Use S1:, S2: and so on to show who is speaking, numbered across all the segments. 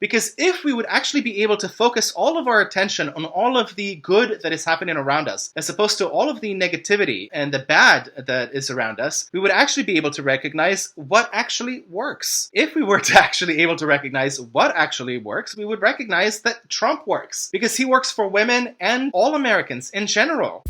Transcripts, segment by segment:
S1: Because if we would actually be able to focus all of our attention on all of the good that is happening around us, as opposed to all of the negativity and the bad that is around us, we would actually be able to recognize what actually works. If we were to actually able to recognize what actually works, we would recognize that Trump works, because he works for women and all Americans in general.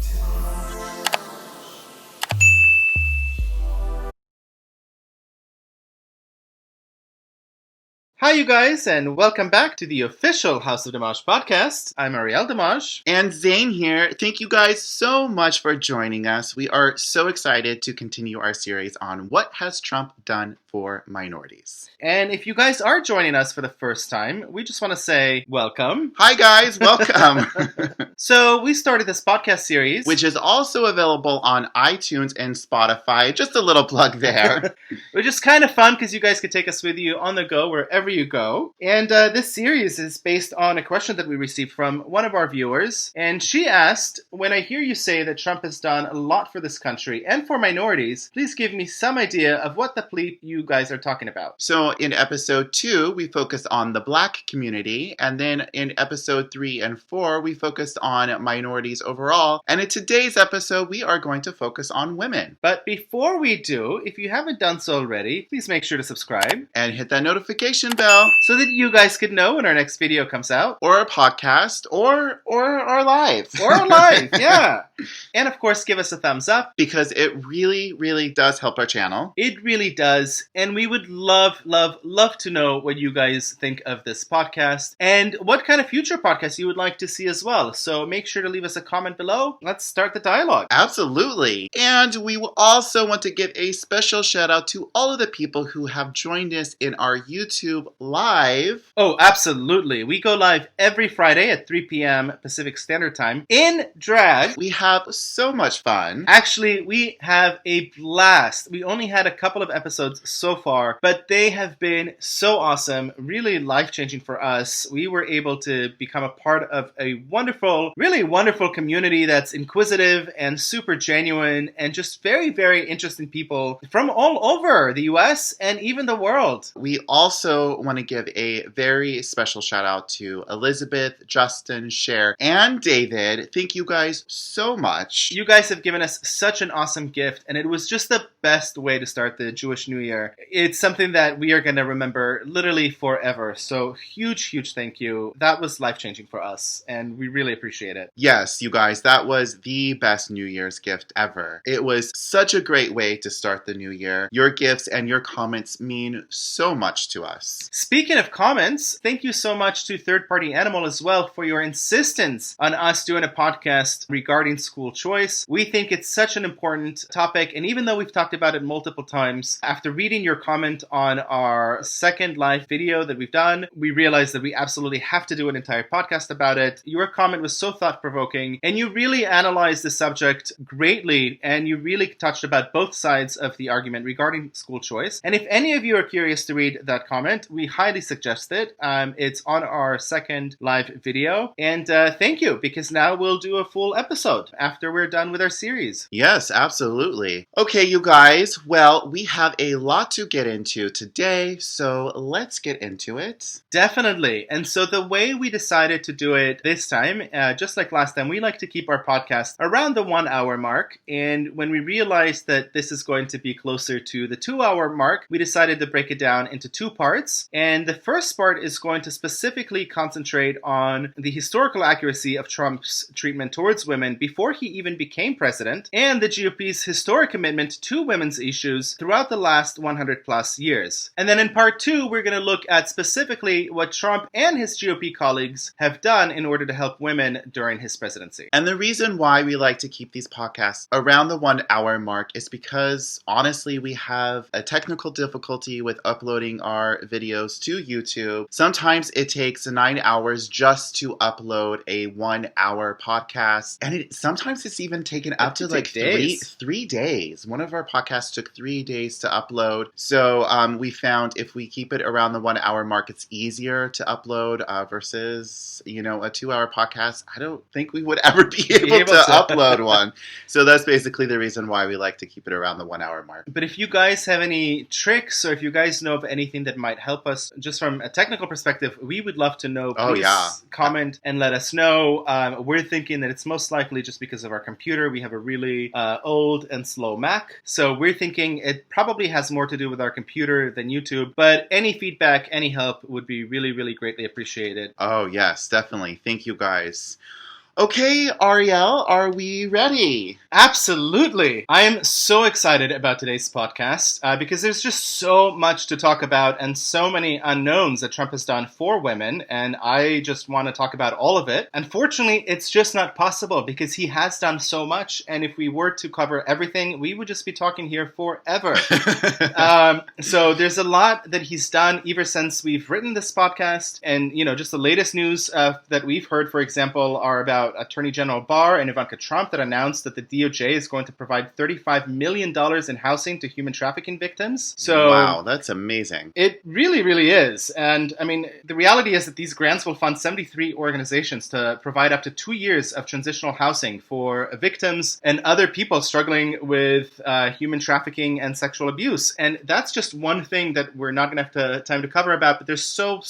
S1: Hi, you guys, and welcome back to the official House of DMaaj podcast. I'm Ariel DMaaj.
S2: And Zane here. Thank you guys so much for joining us. We are so excited to continue our series on what has Trump done for minorities.
S1: And if you guys are joining us for the first time, we just want to say welcome.
S2: Hi guys, welcome.
S1: So we started this podcast series,
S2: which is also available on iTunes and Spotify. Just a little plug there.
S1: Which is kind of fun because you guys could take us with you on the go wherever you go. And this series is based on a question that we received from one of our viewers. And she asked, when I hear you say that Trump has done a lot for this country and for minorities, please give me some idea of what the bleep you guys are talking about.
S2: So in episode 2, we focused on the Black community. And then in episode 3 and 4, we focused on minorities overall. And in today's episode, we are going to focus on women.
S1: But before we do, if you haven't done so already, please make sure to subscribe.
S2: And hit that notification bell.
S1: So that you guys could know when our next video comes out.
S2: Or a podcast, or our live.
S1: Or our live, yeah. And of course, give us a thumbs up.
S2: Because it really, really does help our channel.
S1: It really does. And we would love to know what you guys think of this podcast. And what kind of future podcasts you would like to see as well. So make sure to leave us a comment below. Let's start the dialogue.
S2: Absolutely. And we will also want to give a special shout out to all of the people who have joined us in our YouTube live.
S1: Oh, absolutely. We go live every Friday at 3 p.m. Pacific Standard Time in drag.
S2: We have so much fun.
S1: Actually, we have a blast. We only had a couple of episodes so far, but they have been so awesome, really life-changing for us. We were able to become a part of a wonderful, really wonderful community that's inquisitive and super genuine and just very, very interesting people from all over the US and even the world.
S2: We also want to give a very special shout out to Elizabeth, Justin, Cher, and David. Thank you guys so much.
S1: You guys have given us such an awesome gift, and it was just the best way to start the Jewish New Year. It's something that we are going to remember literally forever. So huge thank you. That was life-changing for us, and we really appreciate it.
S2: Yes, you guys, that was the best New Year's gift ever. It was such a great way to start the new year. Your gifts and your comments mean so much to us.
S1: Speaking of comments, thank you so much to Third Party Animal as well for your insistence on us doing a podcast regarding school choice. We think it's such an important topic, and even though we've talked about it multiple times, after reading your comment on our second live video that we've done, we realized that we absolutely have to do an entire podcast about it. Your comment was so thought-provoking, and you really analyzed the subject greatly, and you really touched about both sides of the argument regarding school choice. And if any of you are curious to read that comment, we highly suggest it. It's on our second live video. And thank you, because now we'll do a full episode after we're done with our series.
S2: Yes, absolutely. Okay, you guys, well, we have a lot to get into today, so let's get into it.
S1: Definitely. And so the way we decided to do it this time, just like last time, we like to keep our podcast around the 1 hour mark. And when we realized that this is going to be closer to the 2 hour mark, we decided to break it down into 2 parts. And the first part is going to specifically concentrate on the historical accuracy of Trump's treatment towards women before he even became president, and the GOP's historic commitment to women's issues throughout the last 100 plus years. And then in part 2, we're going to look at specifically what Trump and his GOP colleagues have done in order to help women during his presidency.
S2: And the reason why we like to keep these podcasts around the 1 hour mark is because honestly, we have a technical difficulty with uploading our videos to YouTube. Sometimes it takes 9 hours just to upload a 1 hour podcast, and sometimes it's even taken up to like three days. One of our podcasts took 3 days to upload. So we found if we keep it around the 1 hour mark, it's easier to upload versus, a 2-hour podcast. I don't think we would ever be able to upload one. So that's basically the reason why we like to keep it around the 1 hour mark.
S1: But if you guys have any tricks or if you guys know of anything that might help us just from a technical perspective, we would love to know. Please comment and let us know. We're thinking that it's most likely just because of our computer. We have a really old and slow Mac. So we're thinking it probably has more to do with our computer than YouTube. But any feedback, any help would be really, really greatly appreciated.
S2: Oh, yes, definitely. Thank you, guys. Okay, Ariel, are we ready?
S1: Absolutely. I am so excited about today's podcast because there's just so much to talk about and so many unknowns that Trump has done for women, and I just want to talk about all of it. Unfortunately, it's just not possible because he has done so much, and if we were to cover everything, we would just be talking here forever. So there's a lot that he's done ever since we've written this podcast, and just the latest news that we've heard, for example, are about Attorney General Barr and Ivanka Trump that announced that the DOJ is going to provide $35 million in housing to human trafficking victims. So
S2: wow, that's amazing.
S1: It really, really is. And I mean, the reality is that these grants will fund 73 organizations to provide up to 2 years of transitional housing for victims and other people struggling with human trafficking and sexual abuse. And that's just one thing that we're not going to have time to cover about, but there's so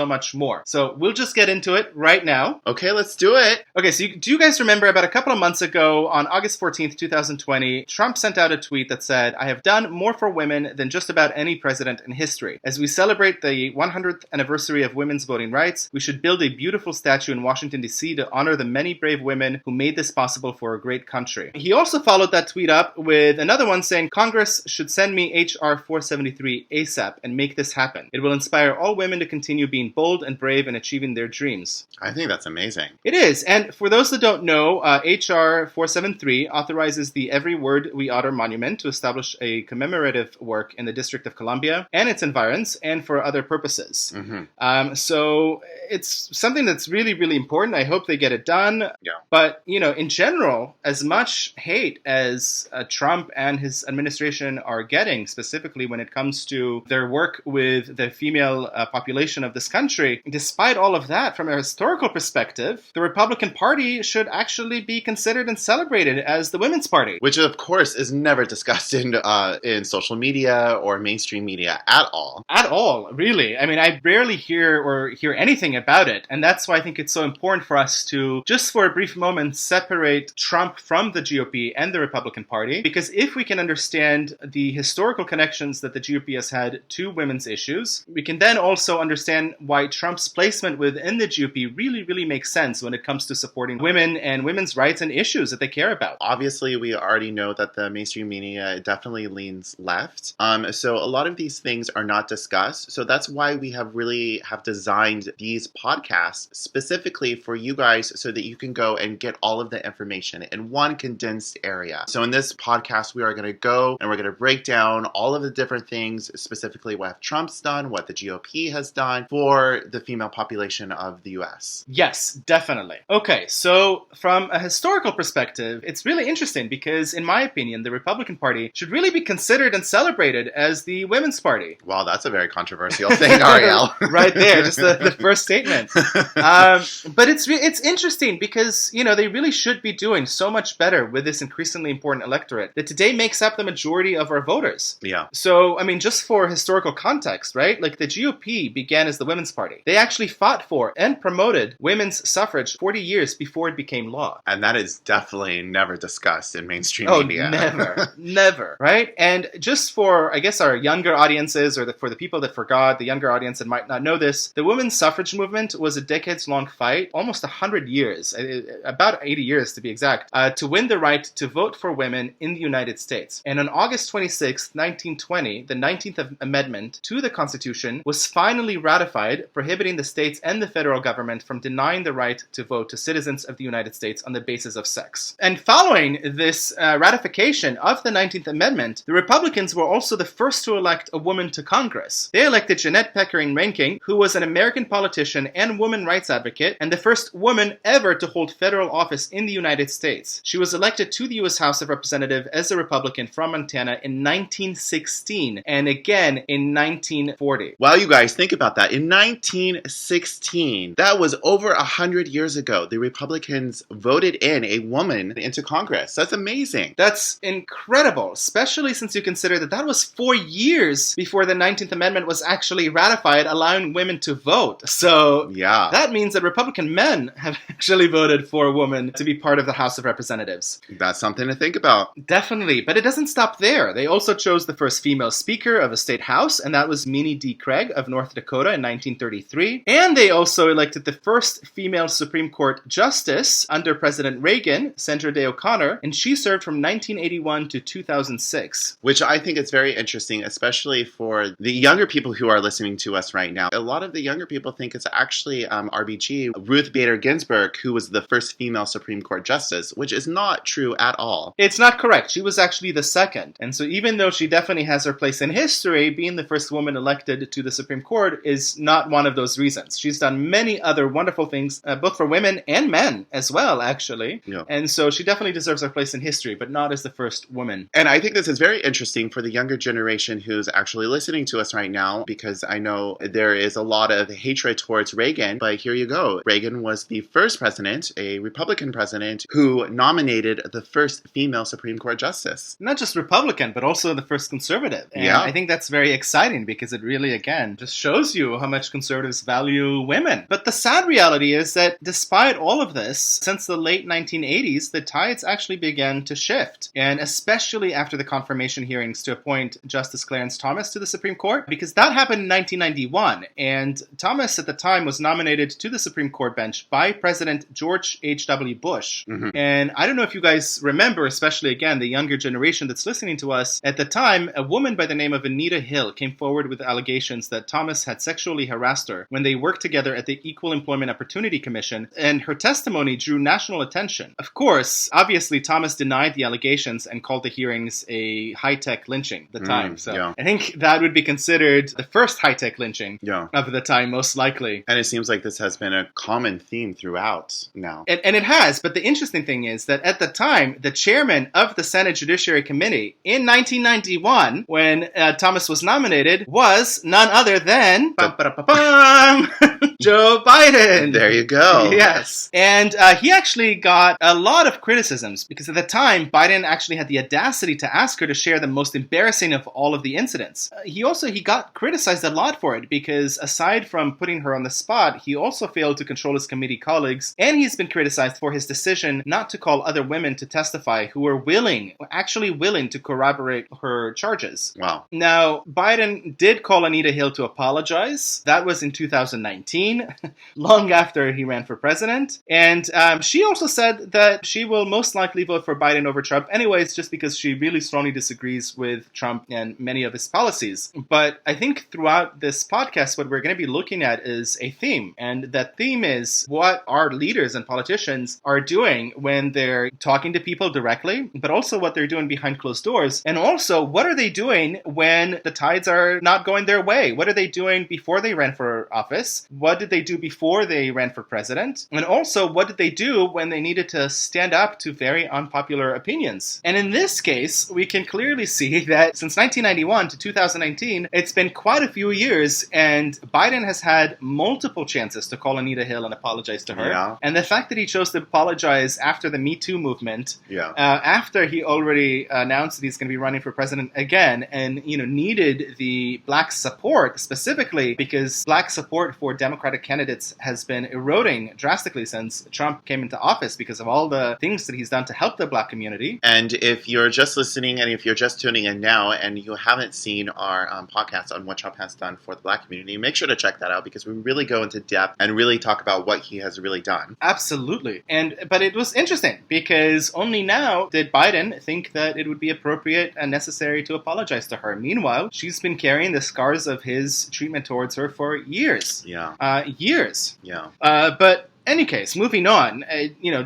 S1: much more. So we'll just get into it right now.
S2: Okay, let's do it.
S1: Okay, so do you guys remember about a couple of months ago, on August 14th, 2020, Trump sent out a tweet that said, "I have done more for women than just about any president in history. As we celebrate the 100th anniversary of women's voting rights, we should build a beautiful statue in Washington, D.C. to honor the many brave women who made this possible for a great country." He also followed that tweet up with another one saying, "Congress should send me H.R. 473 ASAP and make this happen. It will inspire all women to continue being bold and brave and achieving their dreams."
S2: I think that's amazing.
S1: It is. And for those that don't know, H.R. 473 authorizes the Every Word We Utter monument to establish a commemorative work in the District of Columbia and its environs and for other purposes. Mm-hmm. So it's something that's really, really important. I hope they get it done.
S2: Yeah.
S1: But, in general, as much hate as Trump and his administration are getting, specifically when it comes to their work with the female population of this country, despite all of that, from a historical perspective, the Republican Party should actually be considered and celebrated as the women's party.
S2: Which, of course, is never discussed in social media or mainstream media at all.
S1: At all, really. I mean, I rarely hear anything about it. And that's why I think it's so important for us to, just for a brief moment, separate Trump from the GOP and the Republican Party. Because if we can understand the historical connections that the GOP has had to women's issues, we can then also understand why Trump's placement within the GOP really, really makes sense when it comes to supporting women and women's rights and issues that they care about.
S2: Obviously, we already know that the mainstream media definitely leans left. So a lot of these things are not discussed. So that's why we have designed these podcasts specifically for you guys so that you can go and get all of the information in one condensed area. So in this podcast, we are going to go and we're going to break down all of the different things, specifically what Trump's done, what the GOP has done for the female population of the U.S.
S1: Yes, definitely. Okay, so from a historical perspective, it's really interesting because, in my opinion, the Republican Party should really be considered and celebrated as the women's party.
S2: Wow, that's a very controversial thing, Ariel.
S1: Right there, just the first statement. But it's interesting because, they really should be doing so much better with this increasingly important electorate that today makes up the majority of our voters.
S2: Yeah.
S1: So, I mean, just for historical context, right? Like the GOP began as the women's party. They actually fought for and promoted women's suffrage 40 years before it became law.
S2: And that is definitely never discussed in mainstream media.
S1: Never, right? And just for, I guess, our younger audiences or for the people that forgot, the younger audience that might not know this, the women's suffrage movement was a decades-long fight, almost 100 years, about 80 years to be exact, to win the right to vote for women in the United States. And on August 26, 1920, the 19th Amendment to the Constitution was finally ratified, prohibiting the states and the federal government from denying the right to vote to citizens of the United States on the basis of sex. And following this ratification of the 19th Amendment, the Republicans were also the first to elect a woman to Congress. They elected Jeanette Pickering Rankin, who was an American politician and woman rights advocate, and the first woman ever to hold federal office in the United States. She was elected to the U.S. House of Representatives as a Republican from Montana in 1916, and again in 1940.
S2: Wow, you guys, think about that. In 1916, that was over 100 years ago, the Republicans voted in a woman into Congress. That's amazing.
S1: That's incredible, especially since you consider that that was 4 years before the 19th Amendment was actually ratified, allowing women to vote. So
S2: yeah,
S1: that means that Republican men have actually voted for a woman to be part of the House of Representatives.
S2: That's something to think about.
S1: Definitely, but it doesn't stop there. They also chose the first female speaker of a state house, and that was Minnie D. Craig of North Dakota in 1933. And they also elected the first female Supreme Court justice under President Reagan, Sandra Day O'Connor, and she served from 1981 to 2006.
S2: Which I think is very interesting, especially for the younger people who are listening to us right now. A lot of the younger people think it's actually RBG, Ruth Bader Ginsburg, who was the first female Supreme Court justice, which is not true at all.
S1: It's not correct. She was actually the second. And so even though she definitely has her place in history, being the first woman elected to the Supreme Court is not one of those reasons. She's done many other wonderful things, both for women and men as well, actually.
S2: Yeah.
S1: And so she definitely deserves her place in history, but not as the first woman.
S2: And I think this is very interesting for the younger generation who's actually listening to us right now, because I know there is a lot of hatred towards Reagan, but here you go. Reagan was the first president, a Republican president, who nominated the first female Supreme Court justice.
S1: Not just Republican, but also the first conservative. And
S2: yeah.
S1: I think that's very exciting because it really, again, just shows you how much conservatives value women. But the sad reality is that despite all of this, since the late 1980s, the tides actually began to shift. And especially after the confirmation hearings to appoint Justice Clarence Thomas to the Supreme Court, because that happened in 1991. And Thomas at the time was nominated to the Supreme Court bench by President George H.W. Bush.
S2: Mm-hmm.
S1: And I don't know if you guys remember, especially again, the younger generation that's listening to us, at the time, a woman by the name of Anita Hill came forward with allegations that Thomas had sexually harassed her when they worked together at the Equal Employment Opportunity Commission, and her testimony drew national attention. Of course, obviously, Thomas denied the allegations and called the hearings a high-tech lynching at the time. So
S2: yeah.
S1: I think that would be considered the first high-tech lynching
S2: yeah.
S1: of the time, most likely.
S2: And it seems like this has been a common theme throughout now.
S1: And it has, but the interesting thing is that at the time, the chairman of the Senate Judiciary Committee in 1991, when Thomas was nominated, was none other than Joe Biden.
S2: There you go.
S1: Yes. And he actually got a lot of criticisms because at the time, Biden actually had the audacity to ask her to share the most embarrassing of all of the incidents. He got criticized a lot for it because aside from putting her on the spot, he also failed to control his committee colleagues, and he's been criticized for his decision not to call other women to testify who were actually willing to corroborate her charges.
S2: Wow.
S1: Now, Biden did call Anita Hill to apologize. That was in 2019, long after he ran for president. And she also said that she will most likely vote for Biden over Trump anyways, just because she really strongly disagrees with Trump and many of his policies. But I think throughout this podcast, what we're going to be looking at is a theme. And that theme is what our leaders and politicians are doing when they're talking to people directly, but also what they're doing behind closed doors. And also, what are they doing when the tides are not going their way? What are they doing before they ran for office? What did they do before they ran for president? And also, what did they do when they needed to stand up to very unpopular opinions? And in this case, we can clearly see that since 1991 to 2019, it's been quite a few years, and Biden has had multiple chances to call Anita Hill and apologize to her.
S2: Yeah.
S1: And the fact that he chose to apologize after the Me Too movement,
S2: yeah.
S1: After he already announced that he's going to be running for president again, and needed the black support specifically because black support for Democratic candidates has been eroding drastically since Trump came into office because of all the things that he's done to help the black community.
S2: And if you're just listening and if you're just tuning in now and you haven't seen our podcast on what Trump has done for the black community, make sure to check that out because we really go into depth and really talk about what he has really done.
S1: Absolutely. But it was interesting because only now did Biden think that it would be appropriate and necessary to apologize to her. Meanwhile, she's been carrying the scars of his treatment towards her for years.
S2: Yeah.
S1: Years.
S2: Yeah.
S1: But Any case, moving on,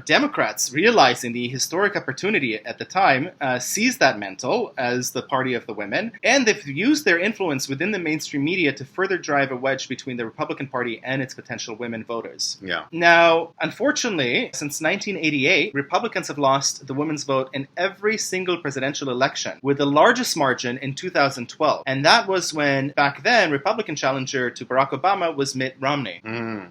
S1: Democrats, realizing the historic opportunity at the time, seized that mantle as the party of the women, and they've used their influence within the mainstream media to further drive a wedge between the Republican Party and its potential women voters.
S2: Yeah.
S1: Now, unfortunately, since 1988, Republicans have lost the women's vote in every single presidential election, with the largest margin in 2012. And that was when, back then, Republican challenger to Barack Obama was Mitt Romney.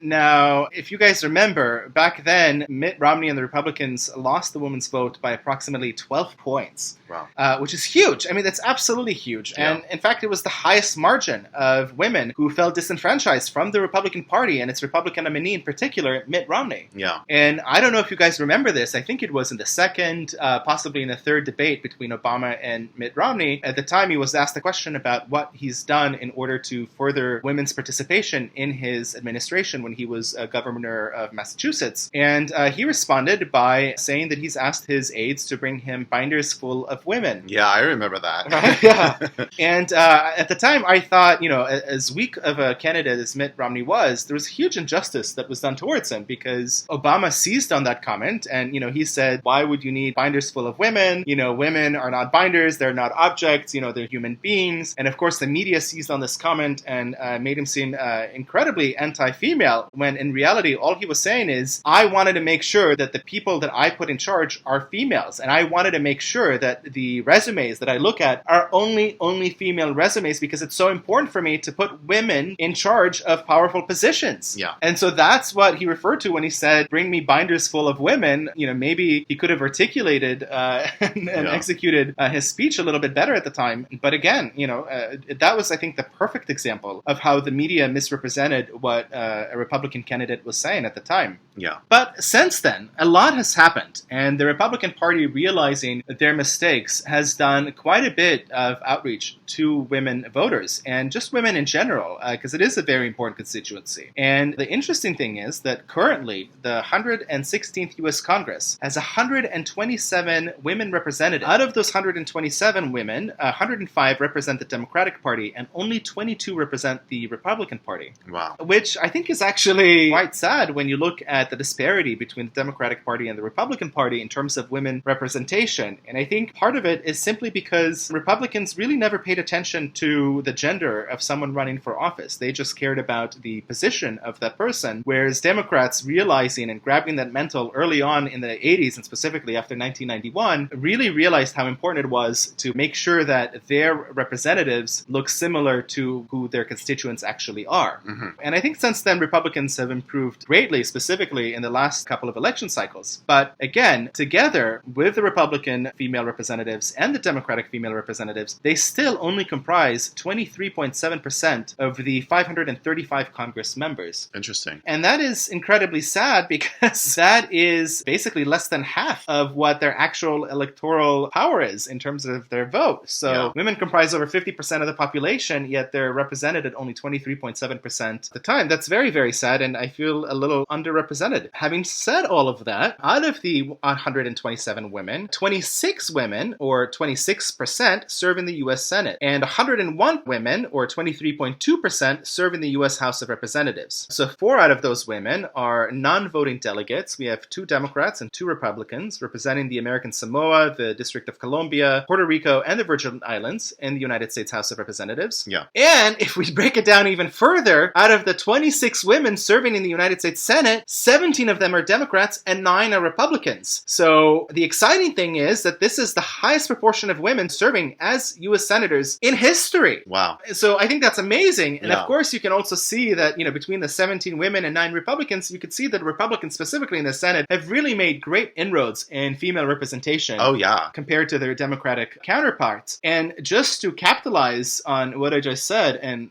S1: Now, if you guys remember, back then, Mitt Romney and the Republicans lost the women's vote by approximately 12 points.
S2: Wow.
S1: Which is huge. I mean, that's absolutely huge.
S2: Yeah.
S1: And in fact, it was the highest margin of women who felt disenfranchised from the Republican Party and its Republican nominee in particular, Mitt Romney.
S2: Yeah.
S1: And I don't know if you guys remember this. I think it was in the second, possibly in the third debate between Obama and Mitt Romney. At the time, he was asked a question about what he's done in order to further women's participation in his administration when he was governor of Massachusetts. And he responded by saying that he's asked his aides to bring him binders full of women.
S2: Yeah, I remember that.
S1: Yeah. And at the time, I thought, as weak of a candidate as Mitt Romney was, there was huge injustice that was done towards him because Obama seized on that comment and, he said, why would you need binders full of women? Women are not binders. They're not objects. They're human beings. And of course, the media seized on this comment and made him seem incredibly anti-female when in reality, all he was saying is, I wanted to make sure that the people that I put in charge are females. And I wanted to make sure that the resumes that I look at are only female resumes because it's so important for me to put women in charge of powerful positions.
S2: Yeah.
S1: And so that's what he referred to when he said, bring me binders full of women. Maybe he could have articulated and executed his speech a little bit better at the time. But again, that was, I think, the perfect example of how the media misrepresented what a Republican candidate was saying at the time.
S2: Yeah.
S1: But since then, a lot has happened, and the Republican Party, realizing their mistakes, has done quite a bit of outreach to women voters, and just women in general, because it is a very important constituency. And the interesting thing is that currently, the 116th U.S. Congress has 127 women represented. Out of those 127 women, 105 represent the Democratic Party, and only 22 represent the Republican Party.
S2: Wow.
S1: Which I think is actually quite sad when you look at the disparity between the Democratic Party and the Republican Party in terms of women representation. And I think part of it is simply because Republicans really never paid attention to the gender of someone running for office. They just cared about the position of that person, whereas Democrats, realizing and grabbing that mantle early on in the 80s and specifically after 1991, really realized how important it was to make sure that their representatives look similar to who their constituents actually are.
S2: Mm-hmm.
S1: And I think since then, Republicans have improved greatly, specifically in the last couple of election cycles. But again, together with the Republican female representatives and the Democratic female representatives, they still only comprise 23.7% of the 535 Congress members.
S2: Interesting.
S1: And that is incredibly sad because that is basically less than half of what their actual electoral power is in terms of their vote. So women comprise over 50% of the population, yet they're represented at only 23.7% at the time. That's very, very sad, and I feel a little underrepresented. Having said all of that, out of the 127 women, 26 women, or 26%, serve in the U.S. Senate, and 101 women, or 23.2%, serve in the U.S. House of Representatives. So 4 out of those women are non-voting delegates. We have 2 Democrats and 2 Republicans representing the American Samoa, the District of Columbia, Puerto Rico, and the Virgin Islands in the United States House of Representatives.
S2: Yeah.
S1: And if we break it down even further, out of the 26 women serving in the United States Senate, 17 of them are Democrats and 9 are Republicans. So the exciting thing is that this is the highest proportion of women serving as U.S. senators in history.
S2: Wow.
S1: So I think that's amazing. And of course, you can also see that, between the 17 women and 9 Republicans, you could see that Republicans, specifically in the Senate, have really made great inroads in female representation.
S2: Oh, yeah.
S1: Compared to their Democratic counterparts. And just to capitalize on what I just said and,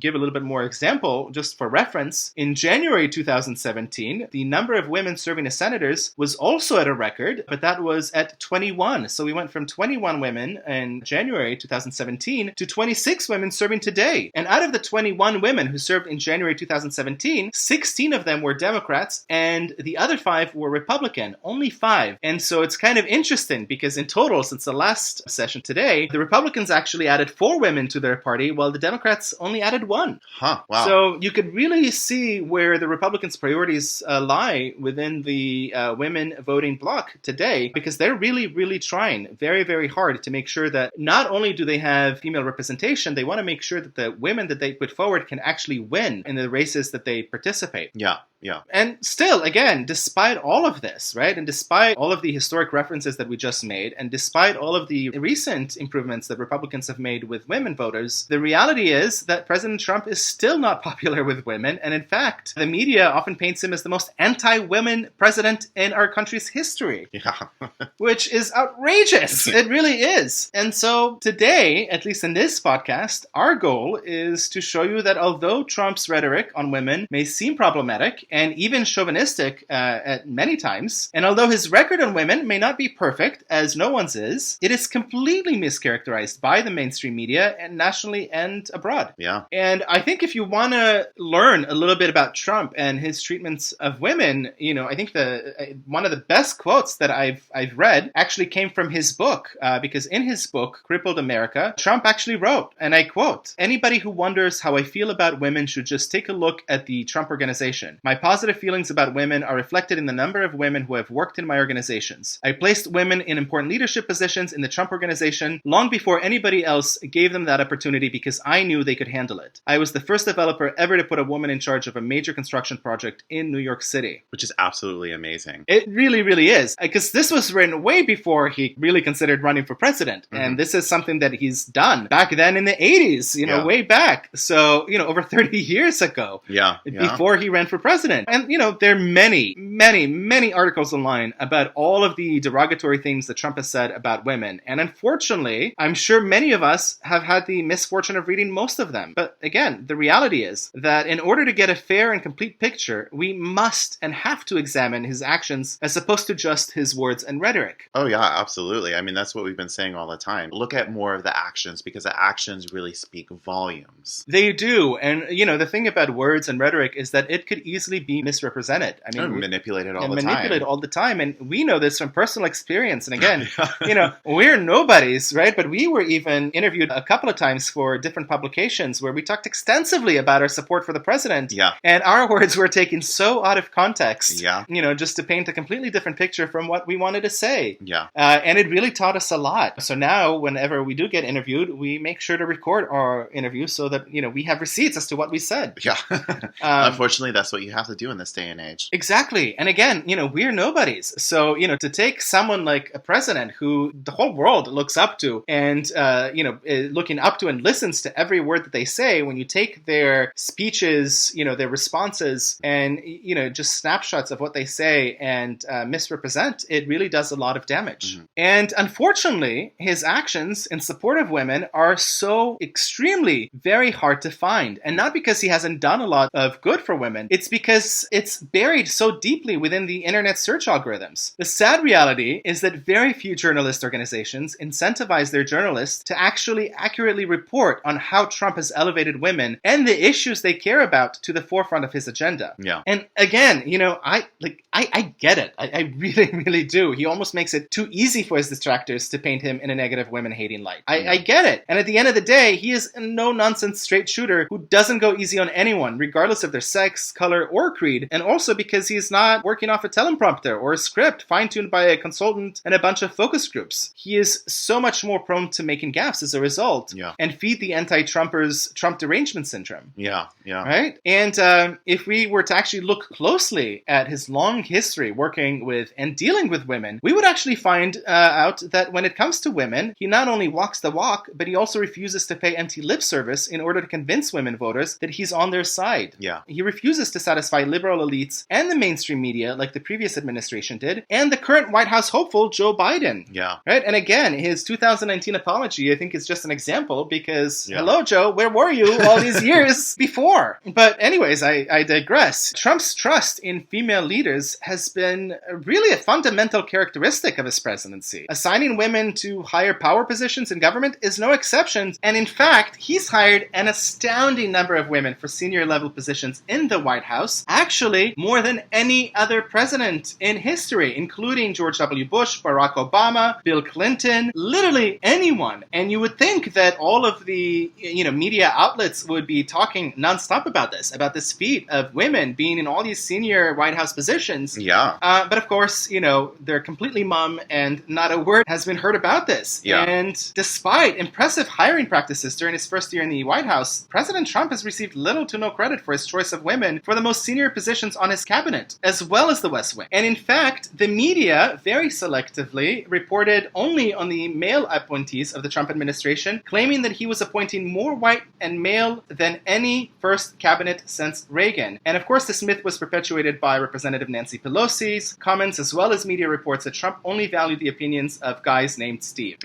S1: give a little bit more example, just for reference, in January 2017, the number of women serving as senators was also at a record, but that was at 21. So we went from 21 women in January 2017 to 26 women serving today. And out of the 21 women who served in January 2017, 16 of them were Democrats and the other 5 were Republican, only 5. And so it's kind of interesting because in total, since the last session today, the Republicans actually added 4 women to their party while the Democrats only added 1.
S2: Huh, wow.
S1: So you could really see where the Republicans' priorities problems lie within the women voting bloc today, because they're really, really trying very, very hard to make sure that not only do they have female representation, they want to make sure that the women that they put forward can actually win in the races that they participate.
S2: Yeah. Yeah.
S1: And still, again, despite all of this, right, and despite all of the historic references that we just made, and despite all of the recent improvements that Republicans have made with women voters, the reality is that President Trump is still not popular with women. And in fact, the media often paints him as the most anti-women president in our country's history.
S2: Yeah.
S1: Which is outrageous. It really is. And so today, at least in this podcast, our goal is to show you that although Trump's rhetoric on women may seem problematic, and even chauvinistic at many times, and although his record on women may not be perfect, as no one's is, it is completely mischaracterized by the mainstream media, and nationally and abroad.
S2: Yeah.
S1: And I think if you want to learn a little bit about Trump and his treatments of women, I think one of the best quotes that I've read actually came from his book, because in his book, Crippled America, Trump actually wrote, and I quote, "Anybody who wonders how I feel about women should just take a look at the Trump Organization. My positive feelings about women are reflected in the number of women who have worked in my organizations. I placed women in important leadership positions in the Trump Organization long before anybody else gave them that opportunity because I knew they could handle it. I was the first developer ever to put a woman in charge of a major construction project in New York City."
S2: Which is absolutely amazing.
S1: It really, really is. Because this was written way before he really considered running for president. Mm-hmm. And this is something that he's done back then in the 80s, way back. So, over 30 years ago.
S2: Yeah.
S1: Before he ran for president. And, there are many, many, many articles online about all of the derogatory things that Trump has said about women. And unfortunately, I'm sure many of us have had the misfortune of reading most of them. But again, the reality is that in order to get a fair and complete picture, we must and have to examine his actions as opposed to just his words and rhetoric.
S2: Oh, yeah, absolutely. I mean, that's what we've been saying all the time. Look at more of the actions, because the actions really speak volumes.
S1: They do. And, the thing about words and rhetoric is that it could easily be misrepresented. I mean,
S2: manipulated all the time.
S1: And we know this from personal experience. And again, we're nobodies, right? But we were even interviewed a couple of times for different publications where we talked extensively about our support for the president.
S2: Yeah.
S1: And our words were taken so out of context.
S2: Yeah.
S1: Just to paint a completely different picture from what we wanted to say.
S2: Yeah.
S1: And it really taught us a lot. So now, whenever we do get interviewed, we make sure to record our interview so that, we have receipts as to what we said.
S2: Yeah. Unfortunately, that's what you have to do in this day and age.
S1: Exactly. And again, we're nobodies. So, to take someone like a president who the whole world looks up to and, looking up to and listens to every word that they say, when you take their speeches, their responses and, just snapshots of what they say and misrepresent, it really does a lot of damage. Mm-hmm. And unfortunately, his actions in support of women are so extremely very hard to find. And not because he hasn't done a lot of good for women. It's because it's buried so deeply within the internet search algorithms. The sad reality is that very few journalist organizations incentivize their journalists to actually accurately report on how Trump has elevated women and the issues they care about to the forefront of his agenda.
S2: Yeah.
S1: And again, I get it. I really, really do. He almost makes it too easy for his detractors to paint him in a negative women-hating light. I get it. And at the end of the day, he is a no-nonsense straight shooter who doesn't go easy on anyone, regardless of their sex, color, or creed. And also because he's not working off a teleprompter or a script fine-tuned by a consultant and a bunch of focus groups. He is so much more prone to making gaffes as a result.
S2: Yeah.
S1: And feed the anti-Trumpers' Trump derangement syndrome.
S2: Yeah.
S1: Right? And if we were to actually look closely at his long history working with and dealing with women, we would actually find out that when it comes to women, he not only walks the walk, but he also refuses to pay empty lip service in order to convince women voters that he's on their side.
S2: Yeah.
S1: He refuses to satisfy liberal elites and the mainstream media like the previous administration did, and the current White House hopeful, Joe Biden.
S2: Yeah.
S1: Right? And again, his 2019 apology, I think, is just an example because, hello, Joe, where were you all these years before? But anyways, I digress. Trump's trust in female leaders has been really a fundamental characteristic of his presidency. Assigning women to higher power positions in government is no exception. And in fact, he's hired an astounding number of women for senior level positions in the White House, Actually, more than any other president in history, including George W. Bush, Barack Obama, Bill Clinton, literally anyone. And you would think that all of the media outlets would be talking nonstop about this feat of women being in all these senior White House positions.
S2: Yeah.
S1: But of course, they're completely mum and not a word has been heard about this.
S2: Yeah.
S1: And despite impressive hiring practices during his first year in the White House, President Trump has received little to no credit for his choice of women for the most senior positions on his cabinet, as well as the West Wing. And in fact, the media very selectively reported only on the male appointees of the Trump administration, claiming that he was appointing more white and male than any first cabinet since Reagan. And of course, this myth was perpetuated by Representative Nancy Pelosi's comments, as well as media reports that Trump only valued the opinions of guys named Steve.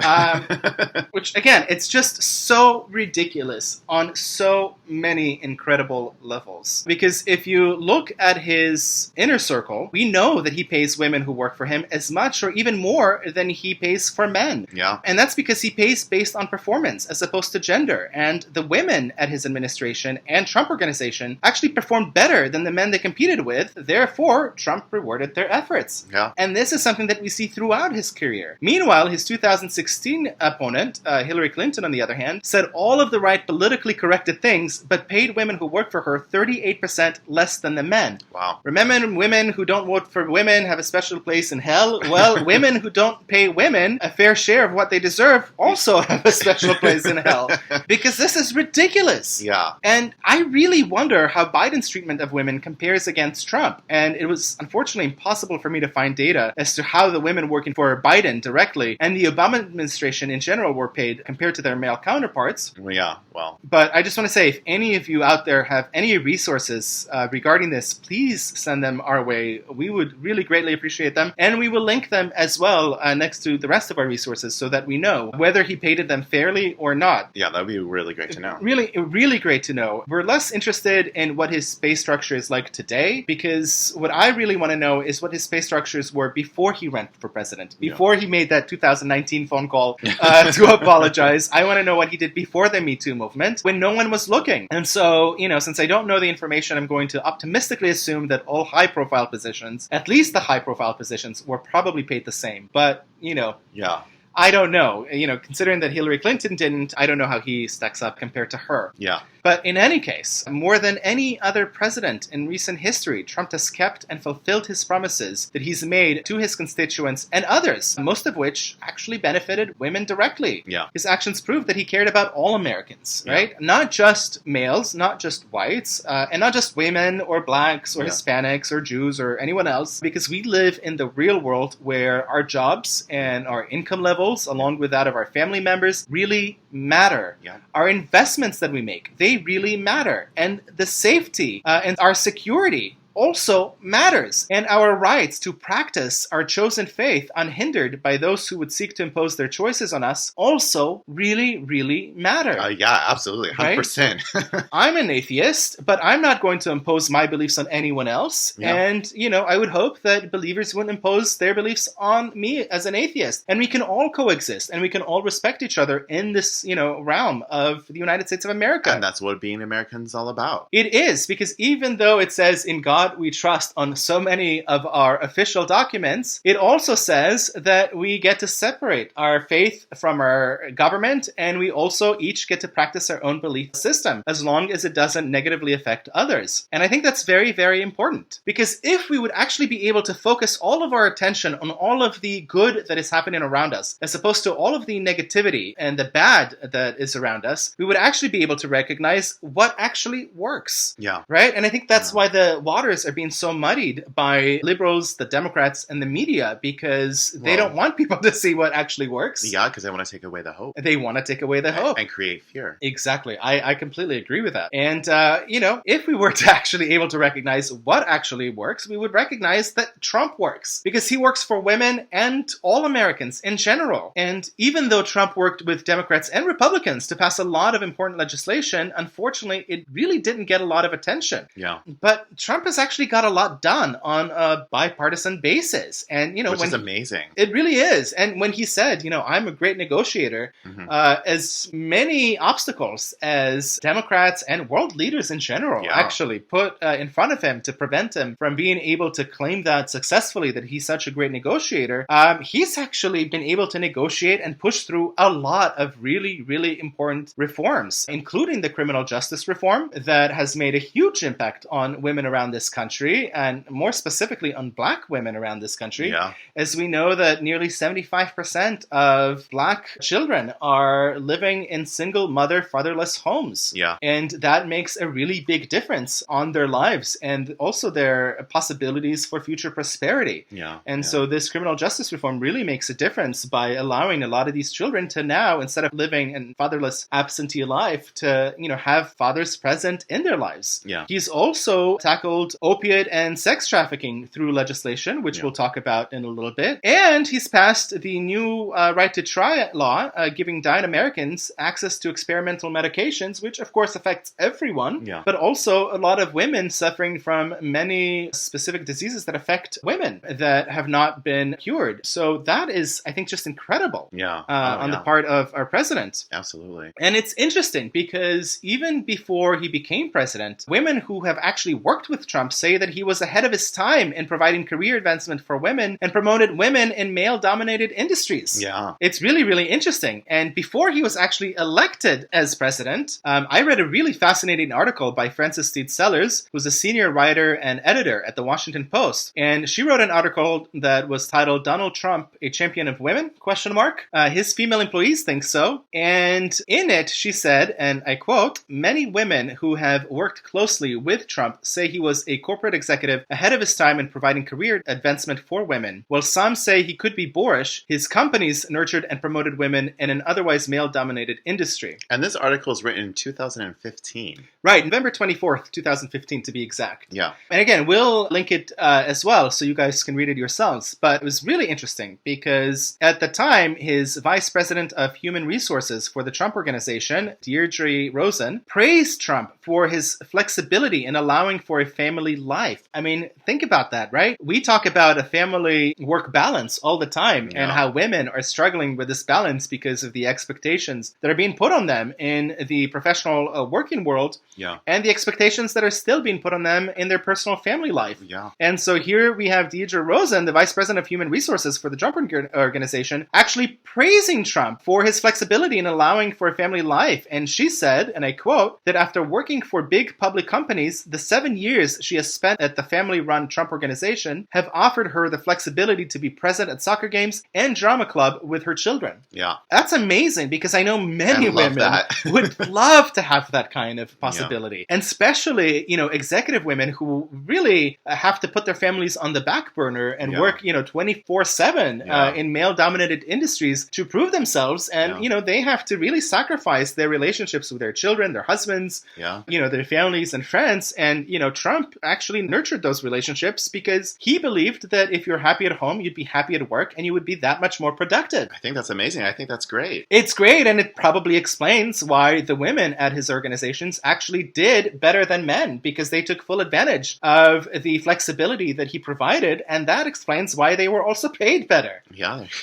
S1: Which, again, it's just so ridiculous on so many incredible levels. Because if you look at his inner circle, we know that he pays women who work for him as much or even more than he pays for men.
S2: Yeah.
S1: And that's because he pays based on performance as opposed to gender. And the women at his administration and Trump organization actually performed better than the men they competed with. Therefore, Trump rewarded their efforts.
S2: Yeah.
S1: And this is something that we see throughout his career. Meanwhile, his 2016 opponent, Hillary Clinton, on the other hand, said all of the right politically corrected things, but paid women who worked for her 38% less than the men.
S2: Wow.
S1: Remember, women who don't vote for women have a special place in hell? Well, women who don't pay women a fair share of what they deserve also have a special place in hell. Because this is ridiculous.
S2: Yeah.
S1: And I really wonder how Biden's treatment of women compares against Trump. And it was unfortunately impossible for me to find data as to how the women working for Biden directly and the Obama administration in general were paid compared to their male counterparts.
S2: Yeah, well.
S1: But I just want to say, if any of you out there have any resources regarding this, please send them our way. We would really greatly appreciate them. And we will link them as well next to the rest of our resources so that we know whether he paid them fairly or not.
S2: Yeah, that would be really great to know.
S1: Really great to know. We're less interested in what his pay structure is like today, because what I really want to know is what his pay structures were before he ran for president, before he made that 2019 phone call to apologize. I want to know what he did before the Me Too movement, when no one was looking. And so, since I don't know the information, I'm going to optimistically assume that all high-profile positions, at least the high-profile positions, were probably paid the same. But,
S2: Yeah.
S1: I don't know. Considering that Hillary Clinton didn't, I don't know how he stacks up compared to her.
S2: Yeah.
S1: But in any case, more than any other president in recent history, Trump has kept and fulfilled his promises that he's made to his constituents and others, most of which actually benefited women directly.
S2: Yeah.
S1: His actions prove that he cared about all Americans, right? Not just males, not just whites, and not just women or blacks or Hispanics or Jews or anyone else, because we live in the real world where our jobs and our income levels, along with that of our family members, really matter.
S2: Yeah.
S1: Our investments that we make, they really matter. And the safety and our security also matters. And our rights to practice our chosen faith unhindered by those who would seek to impose their choices on us also really, really matter.
S2: Yeah, absolutely. 100%.
S1: Right? I'm an atheist, but I'm not going to impose my beliefs on anyone else.
S2: Yeah.
S1: And, I would hope that believers wouldn't impose their beliefs on me as an atheist. And we can all coexist and we can all respect each other in this, realm of the United States of America.
S2: And that's what being American is all about.
S1: It is, because even though it says in God we trust on so many of our official documents, it also says that we get to separate our faith from our government, and we also each get to practice our own belief system as long as it doesn't negatively affect others. And I think that's very, very important, because if we would actually be able to focus all of our attention on all of the good that is happening around us, as opposed to all of the negativity and the bad that is around us, we would actually be able to recognize what actually works.
S2: Yeah.
S1: Right? And I think that's why the waters are being so muddied by liberals, the Democrats, and the media, because they don't want people to see what actually works.
S2: Yeah, because they want to take away the hope.
S1: They want to take away the hope.
S2: And create fear.
S1: Exactly. I completely agree with that. And, if we were to actually able to recognize what actually works, we would recognize that Trump works, because he works for women and all Americans in general. And even though Trump worked with Democrats and Republicans to pass a lot of important legislation, unfortunately, it really didn't get a lot of attention.
S2: Yeah.
S1: But Trump has actually got a lot done on a bipartisan basis. And,
S2: Which is amazing.
S1: It really is. And when he said, I'm a great negotiator, as many obstacles as Democrats and world leaders in general actually put in front of him to prevent him from being able to claim that successfully, that he's such a great negotiator, he's actually been able to negotiate and push through a lot of really, really important reforms, including the criminal justice reform that has made a huge impact on women around this country, and more specifically on Black women around this country. As we know that nearly 75% of Black children are living in single mother, fatherless homes. And that makes a really big difference on their lives and also their possibilities for future prosperity. And so this criminal justice reform really makes a difference by allowing a lot of these children to now, instead of living in fatherless absentee life, to have fathers present in their lives. He's also tackled opiate and sex trafficking through legislation, which we'll talk about in a little bit. And he's passed the new right to try law, giving dying Americans access to experimental medications, which of course affects everyone, but also a lot of women suffering from many specific diseases that affect women that have not been cured. So that is, I think, just incredible on the part of our president.
S2: Absolutely.
S1: And it's interesting because even before he became president, women who have actually worked with Trump say that he was ahead of his time in providing career advancement for women and promoted women in male-dominated industries. It's really, really interesting. And before he was actually elected as president, I read a really fascinating article by Frances Stead Sellers, who's a senior writer and editor at the Washington Post. And she wrote an article that was titled "Donald Trump, a Champion of Women?" ? His female employees think so. And in it, she said, and I quote, "Many women who have worked closely with Trump say he was a corporate executive ahead of his time in providing career advancement for women. While some say he could be boorish, his companies nurtured and promoted women in an otherwise male-dominated industry."
S2: And this article is written in 2015.
S1: Right, November 24th, 2015 to be exact.
S2: Yeah.
S1: And again, we'll link it as well so you guys can read it yourselves. But it was really interesting because at the time, his vice president of human resources for the Trump Organization, Deirdre Rosen, praised Trump for his flexibility in allowing for a family life. I mean, think about that, right? We talk about a family-work balance all the time and how women are struggling with this balance because of the expectations that are being put on them in the professional working world and the expectations that are still being put on them in their personal family life. And so here we have Deirdre Rosen, the vice president of human resources for the Trump Organization, actually praising Trump for his flexibility in allowing for a family life. And she said, and I quote, that after working for big public companies, the 7 years she has spent at the family-run Trump Organization have offered her the flexibility to be present at soccer games and drama club with her children. That's amazing because I know many women would love to have that kind of possibility. And especially, executive women who really have to put their families on the back burner and work, 24/7 in male-dominated industries to prove themselves. And, they have to really sacrifice their relationships with their children, their husbands, their families and friends. And, Trump actually nurtured those relationships because he believed that if you're happy at home, you'd be happy at work and you would be that much more productive.
S2: I think that's amazing. I think that's great.
S1: It's great. And it probably explains why the women at his organizations actually did better than men because they took full advantage of the flexibility that he provided. And that explains why they were also paid better.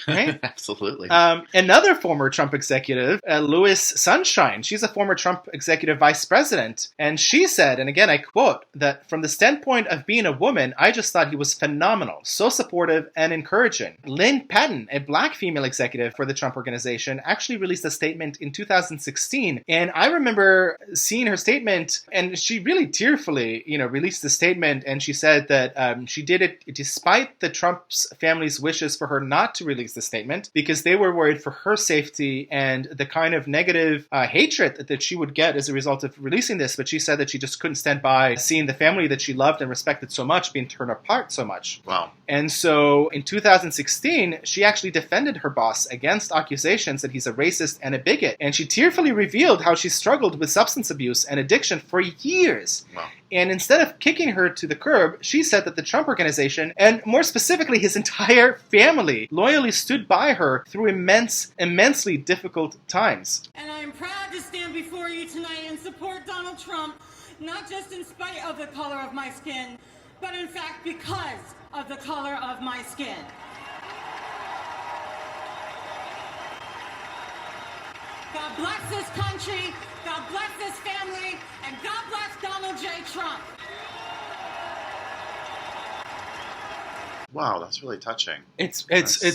S1: Right?
S2: Absolutely.
S1: Another former Trump executive, Louis Sunshine, she's a former Trump executive vice president. And she said, and again, I quote, that from the standpoint of being a woman, I just thought he was phenomenal, so supportive and encouraging. Lynn Patton, a Black female executive for the Trump Organization, actually released a statement in 2016. And I remember seeing her statement, and she really tearfully, released the statement. And she said that she did it despite the Trump's family's wishes for her not to release the statement because they were worried for her safety and the kind of negative hatred that she would get as a result of releasing this. But she said that she just couldn't stand by seeing the family that she loved and respected so much being torn apart so much.
S2: Wow.
S1: And so in 2016, she actually defended her boss against accusations that he's a racist and a bigot. And she tearfully revealed how she struggled with substance abuse and addiction for years.
S2: Wow.
S1: And instead of kicking her to the curb, she said that the Trump Organization, and more specifically his entire family, loyally stood by her through immensely difficult times.
S3: And I am proud to stand before you tonight and support Donald Trump, not just in spite of the color of my skin, but in fact because of the color of my skin. God bless this country, God bless this family, and God bless Donald J. Trump.
S2: Wow, that's really touching.
S1: It's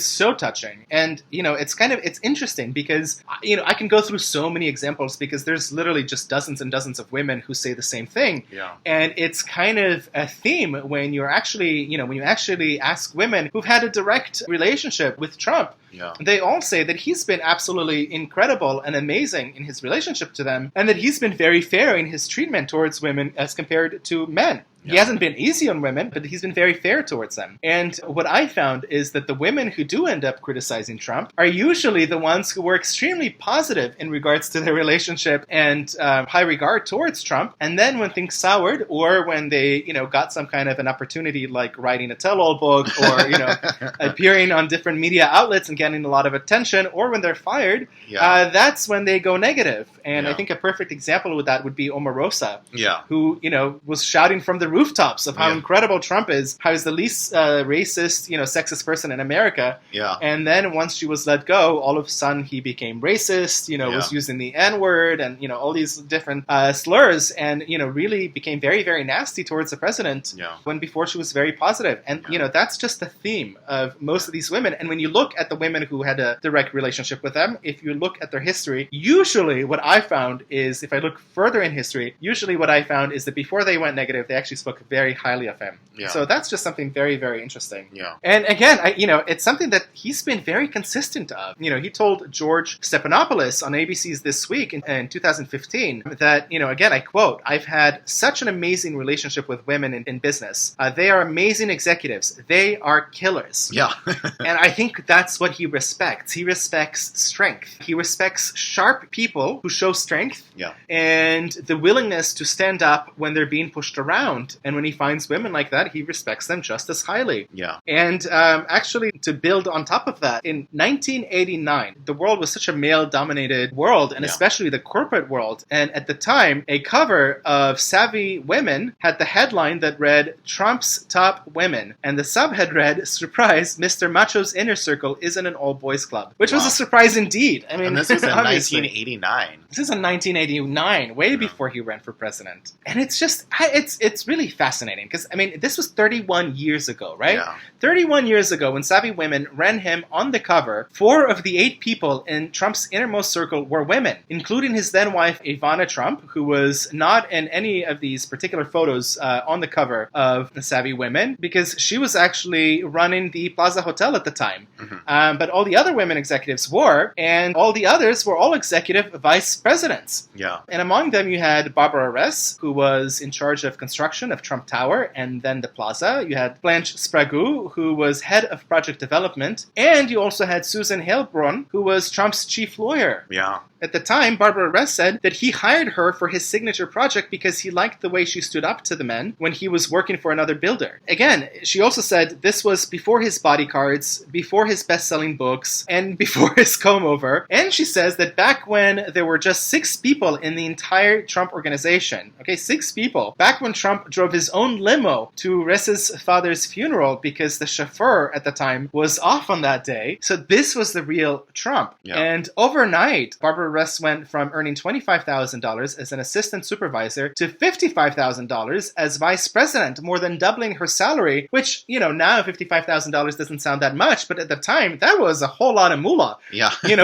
S1: so touching, and it's interesting because I can go through so many examples because there's literally just dozens and dozens of women who say the same thing.
S2: Yeah.
S1: And it's kind of a theme when you actually ask women who've had a direct relationship with Trump.
S2: Yeah.
S1: They all say that he's been absolutely incredible and amazing in his relationship to them, and that he's been very fair in his treatment towards women as compared to men. He hasn't been easy on women, but he's been very fair towards them. And what I found is that the women who do end up criticizing Trump are usually the ones who were extremely positive in regards to their relationship and high regard towards Trump. And then when things soured, or when they, got some kind of an opportunity like writing a tell-all book, or, appearing on different media outlets and getting a lot of attention, or when they're fired, that's when they go negative. And I think a perfect example of that would be Omarosa, who, was shouting from the rooftops of how incredible Trump is, how he's the least racist, sexist person in America.
S2: Yeah.
S1: And then once she was let go, all of a sudden he became racist, was using the N-word and, all these different slurs, and, really became very, very nasty towards the president when before she was very positive. And, that's just the theme of most of these women. And when you look at the women who had a direct relationship with them, if you look at their history, usually what I found is, if I look further in history, usually what I found is that before they went negative, they actually spoke very highly of him.
S2: Yeah.
S1: So that's just something very, very interesting.
S2: Yeah.
S1: And again, it's something that he's been very consistent of. He told George Stephanopoulos on ABC's This Week in 2015 that, again, I quote, "I've had such an amazing relationship with women in business. They are amazing executives. They are killers."
S2: Yeah.
S1: And I think that's what he respects. He respects strength. He respects sharp people who show strength and the willingness to stand up when they're being pushed around. And when he finds women like that, he respects them just as highly.
S2: Yeah.
S1: And actually, to build on top of that, in 1989, the world was such a male-dominated world, and especially the corporate world. And at the time, a cover of Savvy Women had the headline that read, "Trump's Top Women." And the subhead read, "Surprise, Mr. Macho's inner circle isn't an all-boys club." Which was a surprise indeed. I mean,
S2: and this was in
S1: obviously.
S2: 1989.
S1: This is in 1989, way before he ran for president. And it's just, it's really fascinating because, this was 31 years ago, right?
S2: Yeah.
S1: 31 years ago when Savvy Women ran him on the cover, 4 of the 8 people in Trump's innermost circle were women, including his then wife, Ivana Trump, who was not in any of these particular photos on the cover of the Savvy Women because she was actually running the Plaza Hotel at the time.
S2: Mm-hmm.
S1: But all the other women executives were, and all the others were all executive vice presidents.
S2: Yeah.
S1: And among them, you had Barbara Ress, who was in charge of construction of Trump Tower and then the Plaza. You had Blanche Sprague, who was head of project development. And you also had Susan Heilbronn, who was Trump's chief lawyer.
S2: Yeah.
S1: At the time, Barbara Ress said that he hired her for his signature project because he liked the way she stood up to the men when he was working for another builder. Again, she also said this was before his bodyguards, before his best-selling books, and before his comb-over. And she says that back when there were just 6 people in the entire Trump organization, 6 people, back when Trump drove his own limo to Ress's father's funeral because the chauffeur at the time was off on that day. So this was the real Trump.
S2: Yeah.
S1: And overnight, Barbara Ress went from earning $25,000 as an assistant supervisor to $55,000 as vice president, more than doubling her salary, which, now $55,000 doesn't sound that much, but at the time, that was a whole lot of moolah,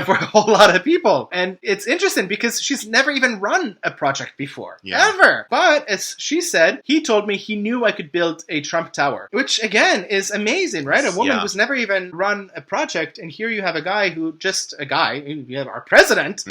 S1: for a whole lot of people. And it's interesting because she's never even run a project before, ever. But as she said, he told me he knew I could build a Trump Tower, which again is amazing, right? A woman who's never even run a project, and here you have a guy you have our president,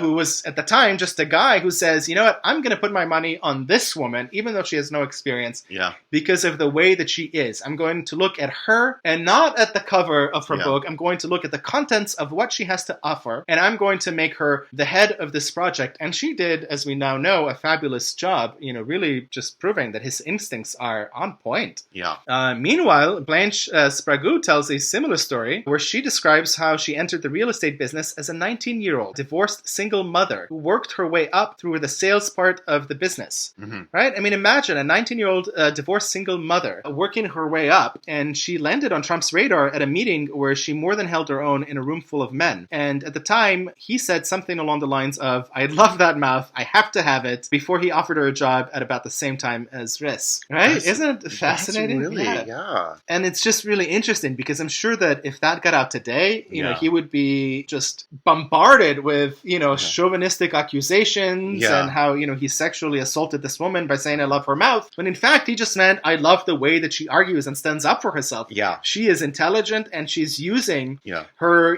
S1: who was at the time just a guy who says, you know what, I'm going to put my money on this woman, even though she has no experience, because of the way that she is. I'm going to look at her and not at the cover of her book. I'm going to look at the contents of what she has to offer, and I'm going to make her the head of this project. And she did, as we now know, a fabulous job, really just proving disturbing that his instincts are on point.
S2: Yeah.
S1: Meanwhile, Blanche Sprague tells a similar story where she describes how she entered the real estate business as a 19-year-old divorced single mother who worked her way up through the sales part of the business.
S2: Mm-hmm.
S1: Right? I mean, imagine a 19-year-old divorced single mother working her way up, and she landed on Trump's radar at a meeting where she more than held her own in a room full of men. And at the time, he said something along the lines of, "I love that mouth, I have to have it," before he offered her a job at about the same time as Riss. Right? Isn't it fascinating?
S2: Really, yeah.
S1: And it's just really interesting because I'm sure that if that got out today, you know, he would be just bombarded with, chauvinistic accusations and how, he sexually assaulted this woman by saying, "I love her mouth." When in fact, he just meant, "I love the way that she argues and stands up for herself."
S2: Yeah.
S1: She is intelligent and she's using her,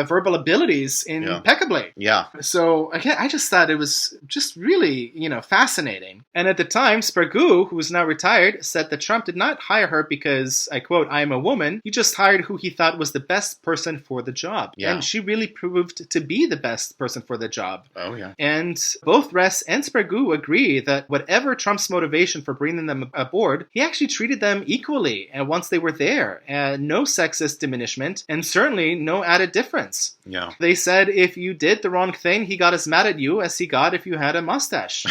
S1: verbal abilities impeccably.
S2: Yeah.
S1: So again, I just thought it was just really, fascinating. And at the time, Sprague, who is now retired, said that Trump did not hire her because, I quote, "I am a woman." He just hired who he thought was the best person for the job.
S2: Yeah.
S1: And she really proved to be the best person for the job.
S2: Oh, yeah.
S1: And both Ress and Sprague agree that whatever Trump's motivation for bringing them aboard, he actually treated them equally and once they were there. No sexist diminishment, and certainly no added difference.
S2: Yeah.
S1: They said if you did the wrong thing, he got as mad at you as he got if you had a mustache.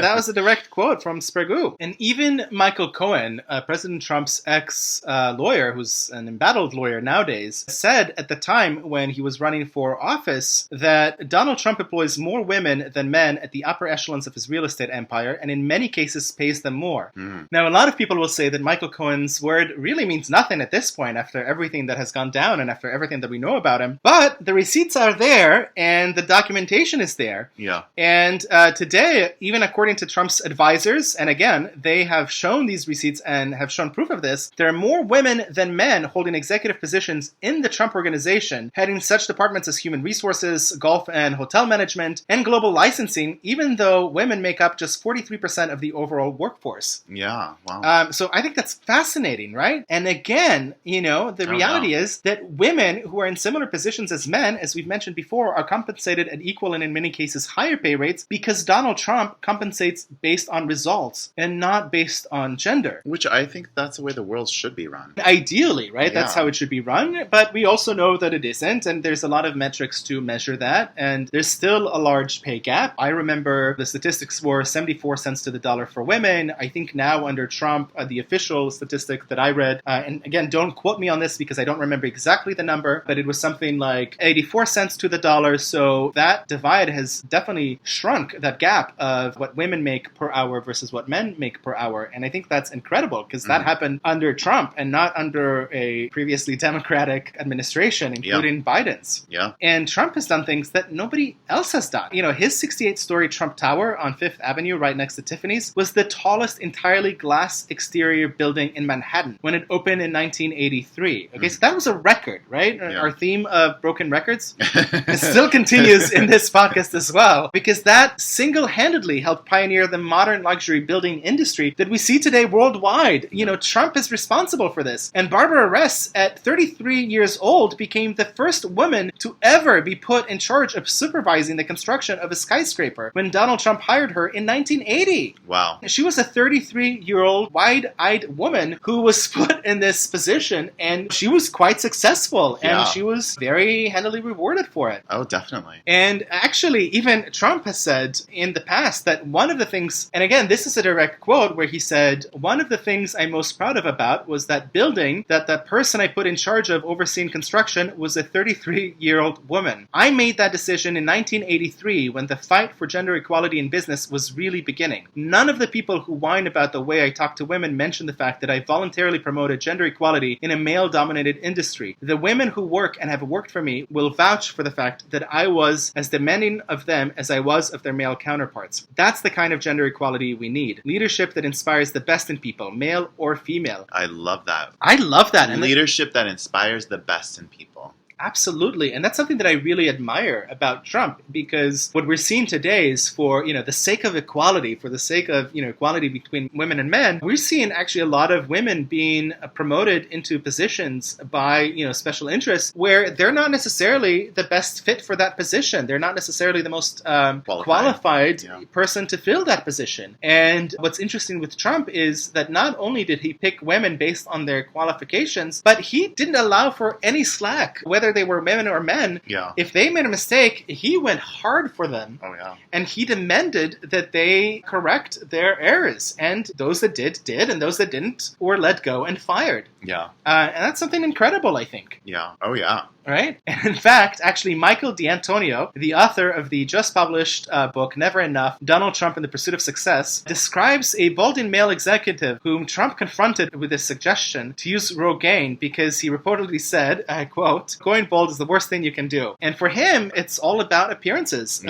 S1: That was a direct quote from Sprague. And even Michael Cohen, President Trump's ex-lawyer, who's an embattled lawyer nowadays, said at the time when he was running for office that Donald Trump employs more women than men at the upper echelons of his real estate empire, and in many cases pays them more. Now, a lot of people will say that Michael Cohen's word really means nothing at this point after everything that has gone down and after everything that we know about him. But the receipts are there and the documentation is there.
S2: Yeah.
S1: And today, even according to Trump's advisors, and again, they have shown these receipts and have shown proof of this, there are more women than men holding executive positions in the Trump organization, heading such departments as human resources, golf and hotel management, and global licensing, even though women make up just 43% of the overall workforce.
S2: Yeah, wow.
S1: So I think that's fascinating, right? And again, the reality is that women who are in similar positions as men, as we've mentioned before, are compensated at equal and in many cases higher pay rates because Donald Trump compensates based on results and not based on gender.
S2: Which I think that's the way the world should be run.
S1: Ideally, right?
S2: Yeah.
S1: That's how it should be run. But we also know that it isn't, and there's a lot of metrics to measure that, and there's still a large pay gap. I remember the statistics were 74 cents to the dollar for women. I think now under Trump, the official statistic that I read, and again, don't quote me on this because I don't remember exactly the number, but it was something like 84 cents to the dollar. So that divide has definitely shrunk, that gap of what women make per hour versus what men make per hour. And I think that's incredible because that happened under Trump and not under a previously Democratic administration, including Biden's.
S2: Yeah.
S1: And Trump has done things that nobody else has done. His 68-story Trump Tower on Fifth Avenue right next to Tiffany's was the tallest entirely glass exterior building in Manhattan when it opened in 1983. Okay, so that was a record, right?
S2: Yeah.
S1: Our theme of broken records it still continues in this podcast as well, because that single-handedly helped pioneer the modern luxury building industry that we see today worldwide. Trump is responsible for this. And Barbara Ress, at 33 years old, became the first woman to ever be put in charge of supervising the construction of a skyscraper when Donald Trump hired her in 1980.
S2: Wow.
S1: She was a 33-year-old wide-eyed woman who was put in this position, and she was quite successful, and she was very handily rewarded for it.
S2: Oh, definitely.
S1: And actually, even Trump has said in the past that one of the things, and again, this is a direct quote where he said, "One of the things I'm most proud of about was that building that the person I put in charge of overseeing construction was a 33-year-old woman. I made that decision in 1983 when the fight for gender equality in business was really beginning. None of the people who whine about the way I talk to women mention the fact that I voluntarily promoted gender equality in a male-dominated industry. The women who work and have worked for me will vouch for the fact that I was as demanding of them as I was of their male counterparts. That's the kind of gender equality we need. Leadership that inspires the best in people, male or female."
S2: I love that.
S1: I love that. And
S2: leadership that inspires the best in people.
S1: Absolutely. And that's something that I really admire about Trump, because what we're seeing today is for, the sake of equality, for the sake of, equality between women and men, we're seeing actually a lot of women being promoted into positions by, special interests where they're not necessarily the best fit for that position. They're not necessarily the most qualified person to fill that position. And what's interesting with Trump is that not only did he pick women based on their qualifications, but he didn't allow for any slack, whether they were women or men.
S2: Yeah.
S1: If they made a mistake, he went hard for them.
S2: Oh, yeah.
S1: And he demanded that they correct their errors. And those that did, and those that didn't were let go and fired.
S2: Yeah.
S1: And that's something incredible, I think.
S2: Yeah. Oh, yeah.
S1: Right? And in fact, actually, Michael D'Antonio, the author of the just published book, Never Enough, Donald Trump and the Pursuit of Success, describes a balding male executive whom Trump confronted with a suggestion to use Rogaine because he reportedly said, I quote, "Going bald is the worst thing you can do." And for him, it's all about appearances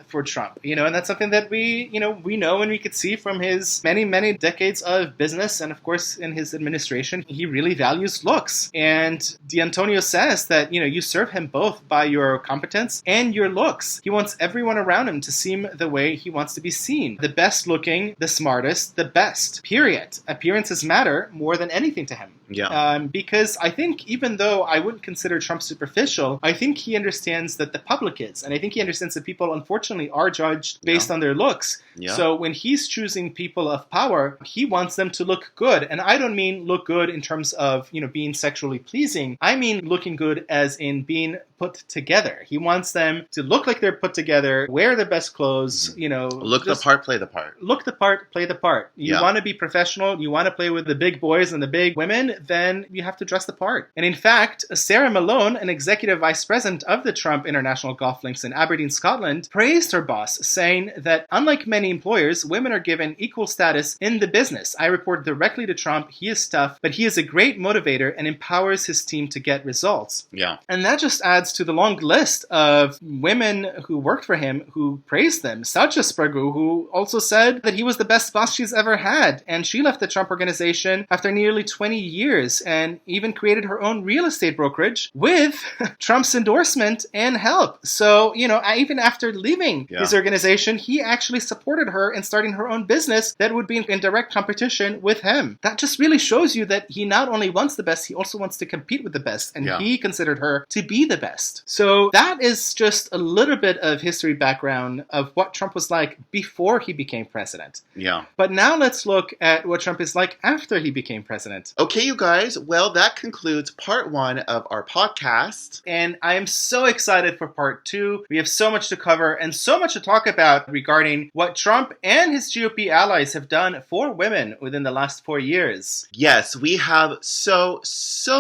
S1: for Trump. And that's something that we know and we could see from his many, many decades of business. And of course, in his administration, he really values looks. And D'Antonio says that, you serve him both by your competence and your looks. He wants everyone around him to seem the way he wants to be seen. The best looking, the smartest, the best. Period. Appearances matter more than anything to him.
S2: Yeah.
S1: Because I think even though I wouldn't consider Trump superficial, I think he understands that the public is. And I think he understands that people, unfortunately, are judged based on their looks.
S2: Yeah.
S1: So when he's choosing people of power, he wants them to look good. And I don't mean look good in terms of, being sexually pleasing. I mean looking good as in being put together. He wants them to look like they're put together, wear their best clothes,
S2: Look the part, play the part.
S1: Look the part, play the part. You want to be professional, you want to play with the big boys and the big women, then you have to dress the part. And in fact, Sarah Malone, an executive vice president of the Trump International Golf Links in Aberdeen, Scotland, praised her boss, saying that unlike many employers, women are given equal status in the business. I report directly to Trump. He is tough, but he is a great motivator and empowers his team to get results.
S2: Yeah.
S1: And that just adds to the long list of women who worked for him who praised them. Satya Spragu, who also said that he was the best boss she's ever had. And she left the Trump organization after nearly 20 years and even created her own real estate brokerage with Trump's endorsement and help. So, even after leaving his organization, he actually supported her in starting her own business that would be in direct competition with him. That just really shows you that he not only wants the best, he also wants to compete with the best. And he considered her to be the best. So that is just a little bit of history background of what Trump was like before he became president.
S2: Yeah.
S1: But now let's look at what Trump is like after he became president.
S2: Okay, you guys. Well, that concludes part 1 of our podcast.
S1: And I am so excited for part 2. We have so much to cover and so much to talk about regarding what Trump and his GOP allies have done for women within the last 4 years.
S2: Yes, we have so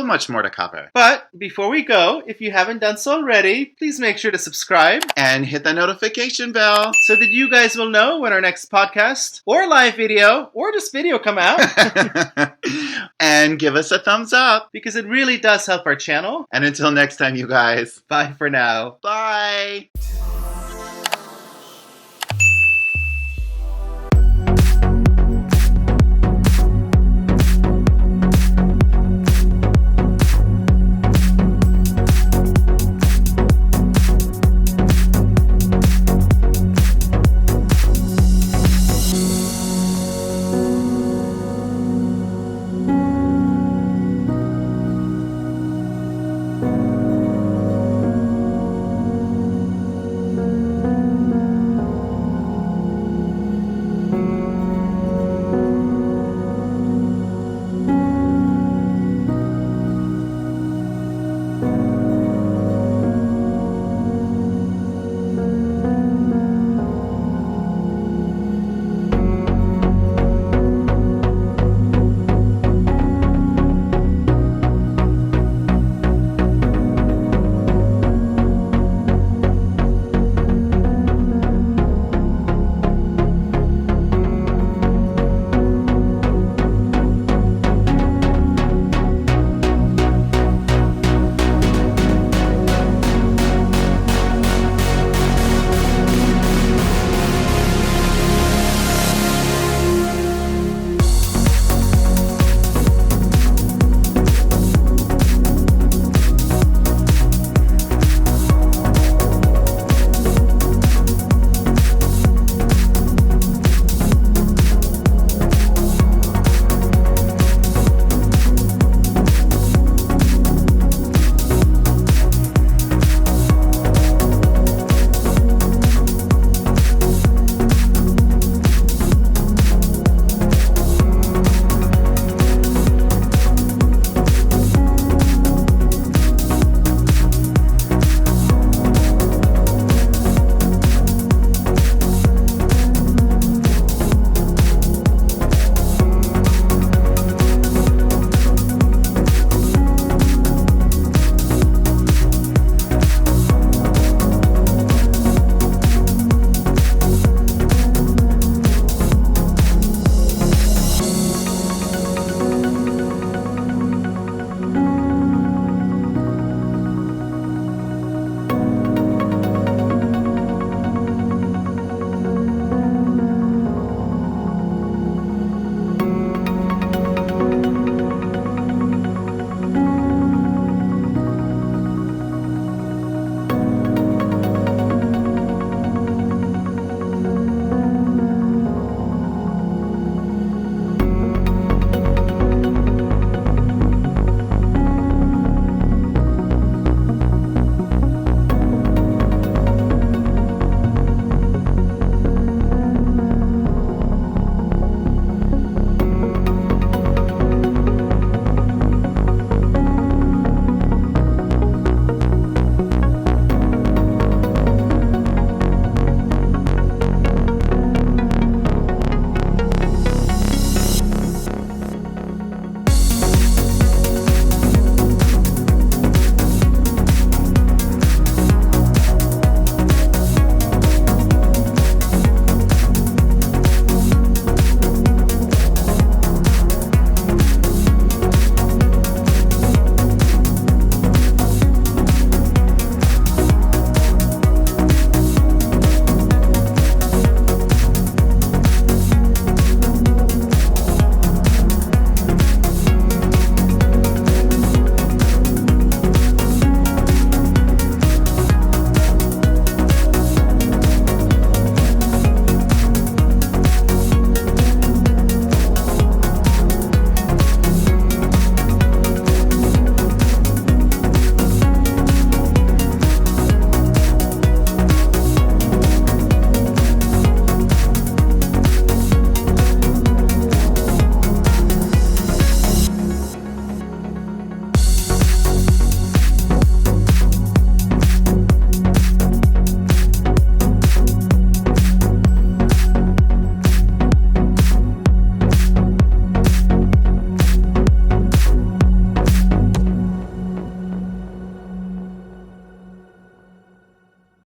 S2: much more to cover.
S1: But before we go, if you haven't done so already, please make sure to subscribe
S2: and hit the notification bell
S1: so that you guys will know when our next podcast or live video or just video come out.
S2: And give us a thumbs up
S1: because it really does help our channel.
S2: And until next time, you guys.
S1: Bye for now.
S2: Bye.